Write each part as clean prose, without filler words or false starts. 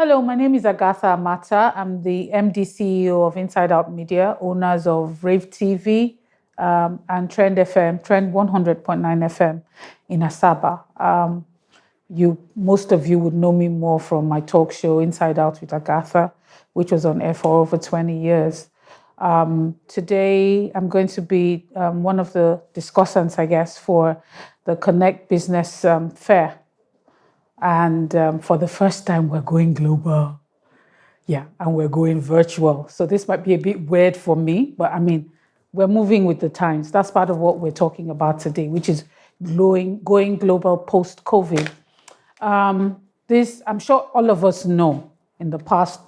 Hello, my name is Agatha Amata. I'm the MD CEO of Inside Out Media, owners of Rave TV and Trend FM, Trend 100.9 FM in Asaba. Most of you would know me more from my talk show, Inside Out with Agatha, which was on air for over 20 years. Today, I'm going to be one of the discussants, I guess, for the Connect Business Fair. And for the first time, we're going global. Yeah, and we're going virtual. So this might be a bit weird for me, but I mean, we're moving with the times. That's part of what we're talking about today, which is going global post-COVID. I'm sure all of us know in the past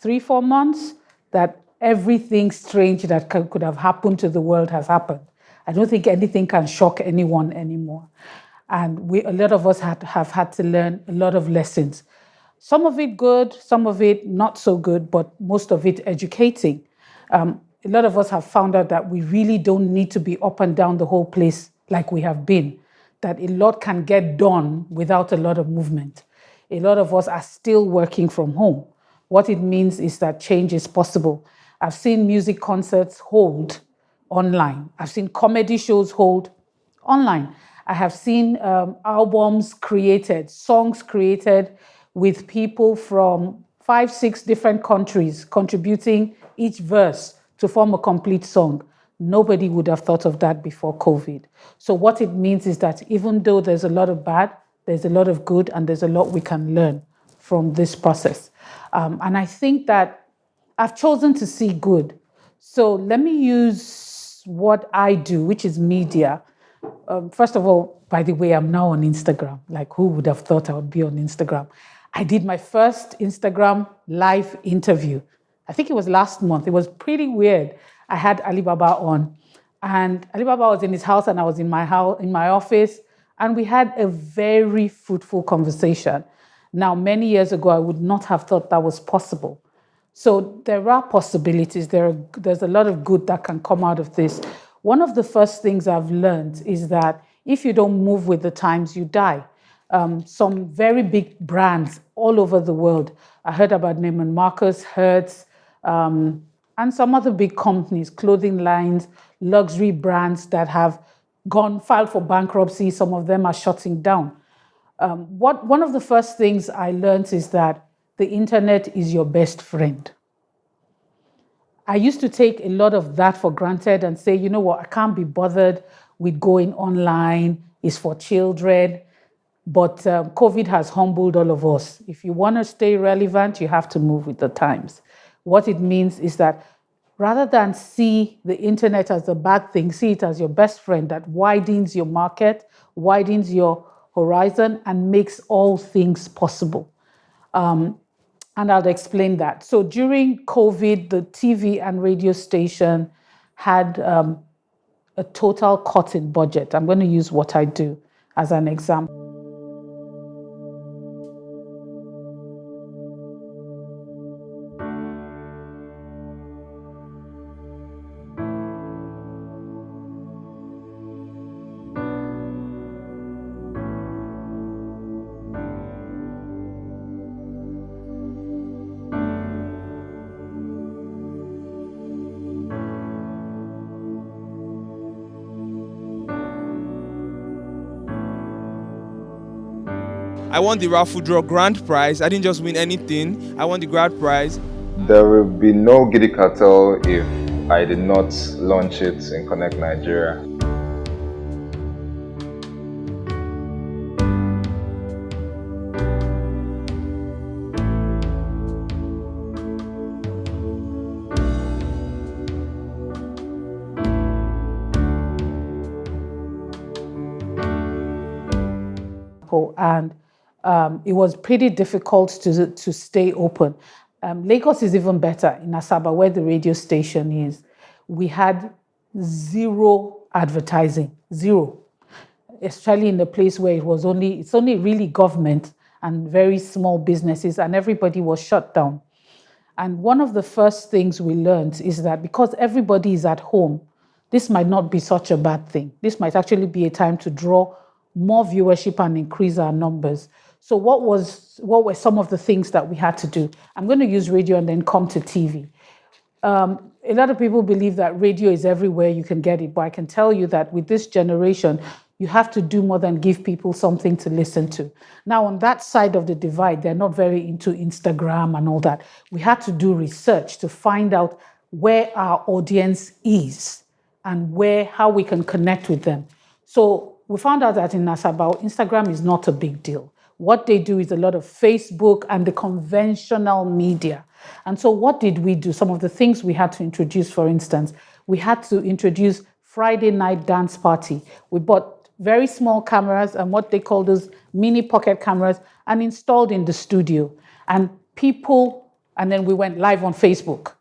3-4 months that everything strange that could have happened to the world has happened. I don't think anything can shock anyone anymore. And a lot of us have had to learn a lot of lessons. Some of it good, some of it not so good, but most of it educating. A lot of us have found out that we really don't need to be up and down the whole place like we have been, that a lot can get done without a lot of movement. A lot of us are still working from home. What it means is that change is possible. I've seen music concerts hold online. I've seen comedy shows hold online. I have seen albums created, songs created with people from 5-6 different countries contributing each verse to form a complete song. Nobody would have thought of that before COVID. So what it means is that even though there's a lot of bad, there's a lot of good, and there's a lot we can learn from this process. And I think that I've chosen to see good. So let me use what I do, which is media. First of all, by the way, I'm now on Instagram. Like, who would have thought I would be on Instagram? I did my first Instagram live interview. I think it was last month. It was pretty weird. I had Alibaba on, and Alibaba was in his house, and I was in my house, in my office, and we had a very fruitful conversation. Now, many years ago, I would not have thought that was possible. So there are possibilities. There's a lot of good that can come out of this. One of the first things I've learned is that if you don't move with the times, you die. Some very big brands all over the world. I heard about Neiman Marcus, Hertz, and some other big companies, clothing lines, luxury brands that have filed for bankruptcy. Some of them are shutting down. One of the first things I learned is that the internet is your best friend. I used to take a lot of that for granted and say, you know what, I can't be bothered with going online. It's for children. But COVID has humbled all of us. If you want to stay relevant, you have to move with the times. What it means is that rather than see the internet as a bad thing, see it as your best friend that widens your market, widens your horizon, and makes all things possible. And I'll explain that. So during COVID, the TV and radio station had a total cut in budget. I'm going to use what I do as an example. I won the raffle draw grand prize. I didn't just win anything. I won the grand prize. There will be no Giddy Cartel if I did not launch it in Connect Nigeria. And it was pretty difficult to stay open. Lagos is even better. In Asaba, where the radio station is, we had zero advertising, zero. Especially in a place where it's only really government and very small businesses, and everybody was shut down. And one of the first things we learned is that because everybody is at home, this might not be such a bad thing. This might actually be a time to draw more viewership and increase our numbers. So what were some of the things that we had to do? I'm going to use radio and then come to TV. A lot of people believe that radio is everywhere, you can get it, but I can tell you that with this generation, you have to do more than give people something to listen to. Now, on that side of the divide, they're not very into Instagram and all that. We had to do research to find out where our audience is and how we can connect with them. So we found out that in Asaba, Instagram is not a big deal. What they do is a lot of Facebook and the conventional media. And so what did we do? Some of the things we had to introduce, for instance, we had to introduce Friday night dance party. We bought very small cameras and what they call those mini pocket cameras and installed in the studio. And then we went live on Facebook.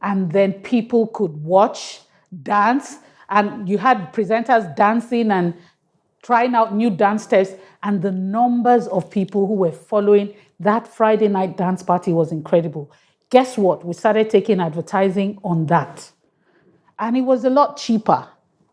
And then people could watch, dance, and you had presenters dancing and trying out new dance steps, and the numbers of people who were following that Friday night dance party was incredible. Guess what? We started taking advertising on that. And it was a lot cheaper.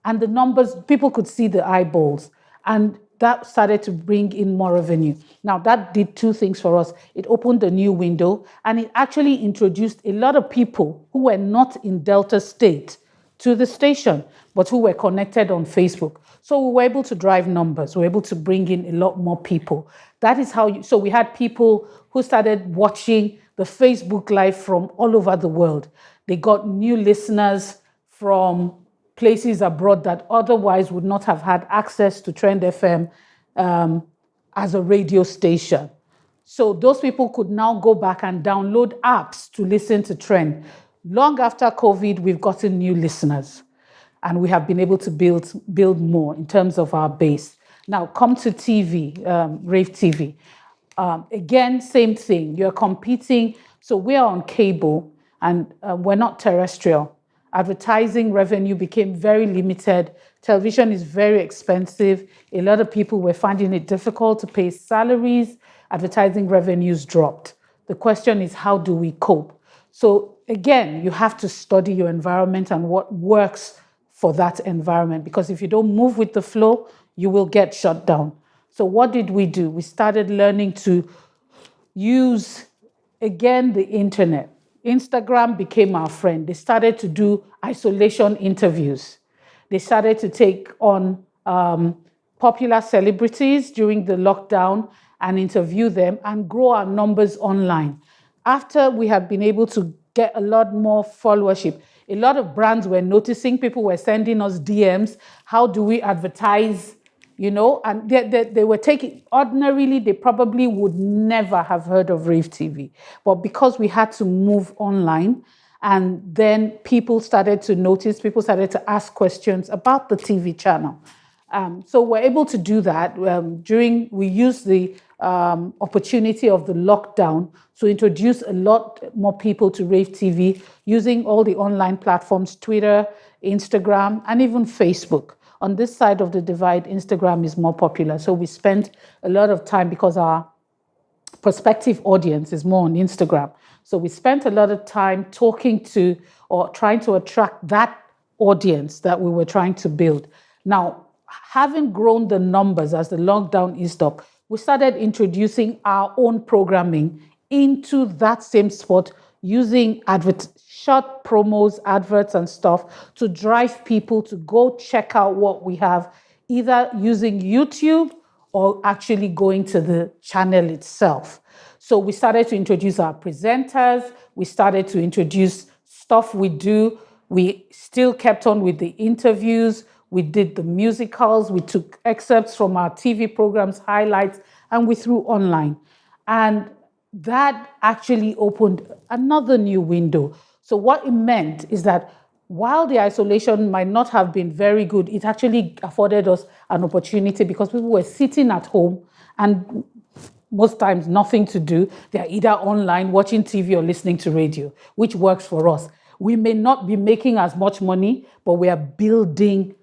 And the numbers, people could see the eyeballs. And that started to bring in more revenue. Now, that did two things for us. It opened a new window, and it actually introduced a lot of people who were not in Delta State to the station, but who were connected on Facebook. So we were able to drive numbers. We were able to bring in a lot more people. That is how, so we had people who started watching the Facebook Live from all over the world. They got new listeners from places abroad that otherwise would not have had access to Trend FM as a radio station. So those people could now go back and download apps to listen to Trend. Long after COVID, we've gotten new listeners, and we have been able to build more in terms of our base. Now, come to TV, Rave TV. Again, same thing. You're competing. So we're on cable, and we're not terrestrial. Advertising revenue became very limited. Television is very expensive. A lot of people were finding it difficult to pay salaries. Advertising revenues dropped. The question is, how do we cope? So again, you have to study your environment and what works for that environment, because if you don't move with the flow, you will get shut down. So what did we do? We started learning to use, again, the internet. Instagram became our friend. They started to do isolation interviews. They started to take on popular celebrities during the lockdown and interview them and grow our numbers online. After we have been able to get a lot more followership, a lot of brands were noticing, people were sending us DMs. How do we advertise? And they were taking, ordinarily, they probably would never have heard of Rave TV. But because we had to move online, and then people started to notice, people started to ask questions about the TV channel. So we're able to do that. We used the opportunity of the lockdown to introduce a lot more people to Rave TV using all the online platforms, Twitter, Instagram, and even Facebook. On this side of the divide, Instagram is more popular. So we spent a lot of time, because our prospective audience is more on Instagram. So we spent a lot of time talking to or trying to attract that audience that we were trying to build. Now, having grown the numbers as the lockdown eased up, we started introducing our own programming into that same spot using short promos, adverts and stuff to drive people to go check out what we have, either using YouTube or actually going to the channel itself. So we started to introduce our presenters. We started to introduce stuff we do. We still kept on with the interviews. We did the musicals. We took excerpts from our TV programs, highlights, and we threw online. And that actually opened another new window. So what it meant is that while the isolation might not have been very good, it actually afforded us an opportunity, because people were sitting at home and most times nothing to do. They're either online, watching TV, or listening to radio, which works for us. We may not be making as much money, but we are building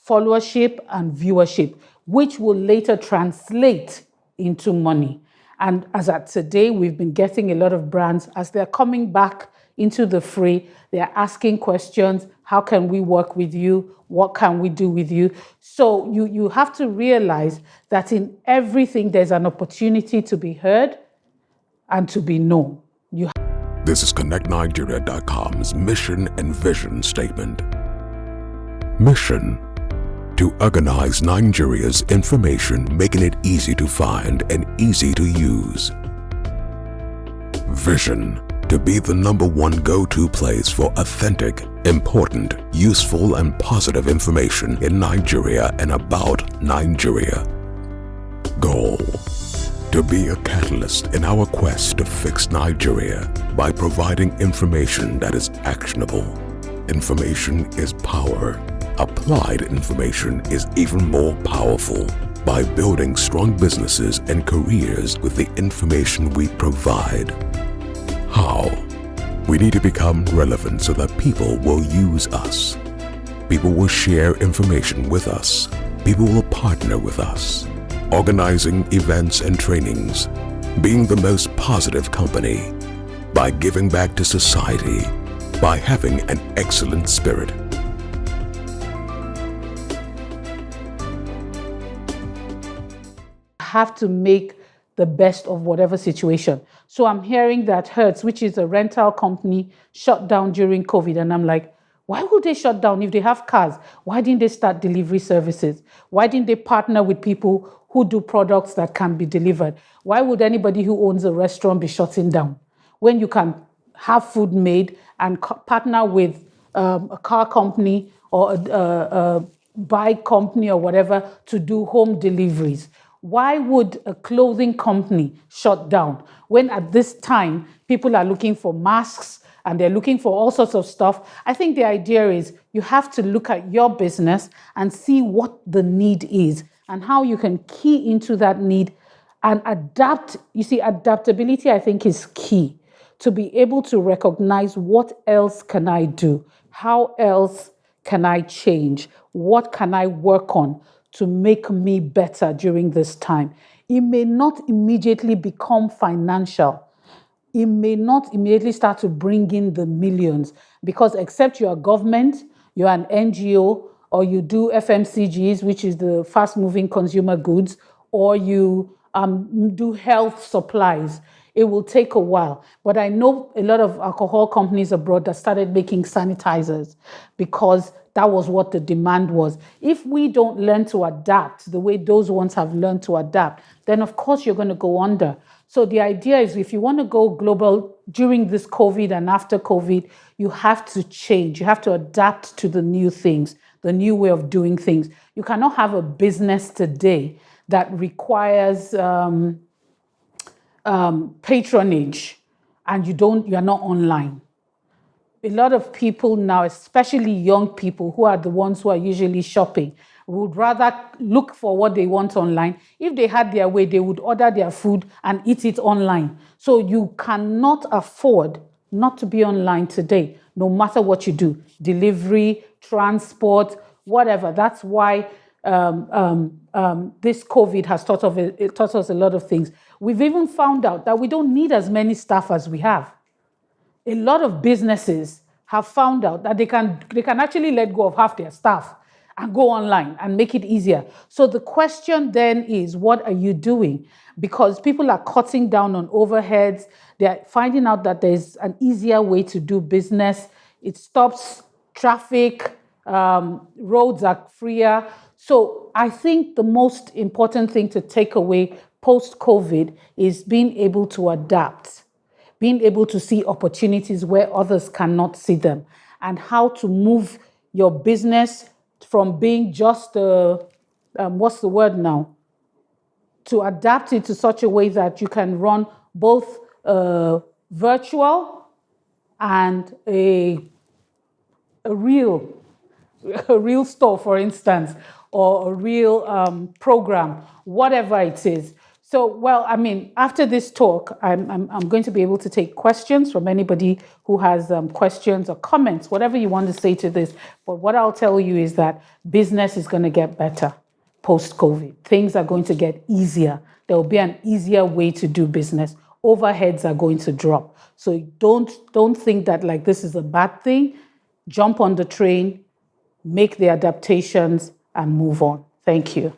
followership and viewership, which will later translate into money. And as at today, we've been getting a lot of brands as they're coming back into the fray. They're asking questions. How can we work with you? What can we do with you? So you have to realize that in everything, there's an opportunity to be heard and to be known. This is ConnectNigeria.com's mission and vision statement. Mission: to organize Nigeria's information, making it easy to find and easy to use. Vision: to be the #1 go-to place for authentic, important, useful, and positive information in Nigeria and about Nigeria. Goal: to be a catalyst in our quest to fix Nigeria by providing information that is actionable. Information is power. Applied information is even more powerful by building strong businesses and careers with the information we provide. How? We need to become relevant so that people will use us. People will share information with us. People will partner with us. Organizing events and trainings, being the most positive company, by giving back to society, by having an excellent spirit. Have to make the best of whatever situation. So I'm hearing that Hertz, which is a rental company, shut down during COVID. And I'm like, why would they shut down if they have cars? Why didn't they start delivery services? Why didn't they partner with people who do products that can be delivered? Why would anybody who owns a restaurant be shutting down when you can have food made and partner with a car company or a bike company or whatever to do home deliveries? Why would a clothing company shut down when at this time people are looking for masks and they're looking for all sorts of stuff? I think the idea is you have to look at your business and see what the need is and how you can key into that need and adapt. You see, adaptability, I think, is key to be able to recognize what else can I do? How else can I change? What can I work on to make me better during this time? It may not immediately become financial. It may not immediately start to bring in the millions because except you're a government, you're an NGO, or you do FMCGs, which is the fast-moving consumer goods, or you do health supplies, it will take a while. But I know a lot of alcohol companies abroad that started making sanitizers because that was what the demand was. If we don't learn to adapt the way those ones have learned to adapt, then of course you're going to go under. So the idea is if you want to go global during this COVID and after COVID, you have to change. You have to adapt to the new things, the new way of doing things. You cannot have a business today that requires patronage and you're not online. A lot of people now, especially young people who are the ones who are usually shopping, would rather look for what they want online. If they had their way, they would order their food and eat it online. So you cannot afford not to be online today, no matter what you do. Delivery, transport, whatever. That's why this COVID has taught us a lot of things. We've even found out that we don't need as many staff as we have. A lot of businesses have found out that they can actually let go of half their staff and go online and make it easier. So the question then is, what are you doing? Because people are cutting down on overheads. They're finding out that there's an easier way to do business. It stops traffic. Roads are freer. So I think the most important thing to take away post-COVID is being able to adapt, being able to see opportunities where others cannot see them, and how to move your business from being just what's the word now? To adapt it to such a way that you can run both virtual and a real store, for instance, or a real program, whatever it is. So, well, I mean, after this talk, I'm going to be able to take questions from anybody who has questions or comments, whatever you want to say to this. But what I'll tell you is that business is going to get better post-COVID. Things are going to get easier. There will be an easier way to do business. overheads are going to drop. So don't think that like this is a bad thing. Jump on the train, make the adaptations, and move on. Thank you.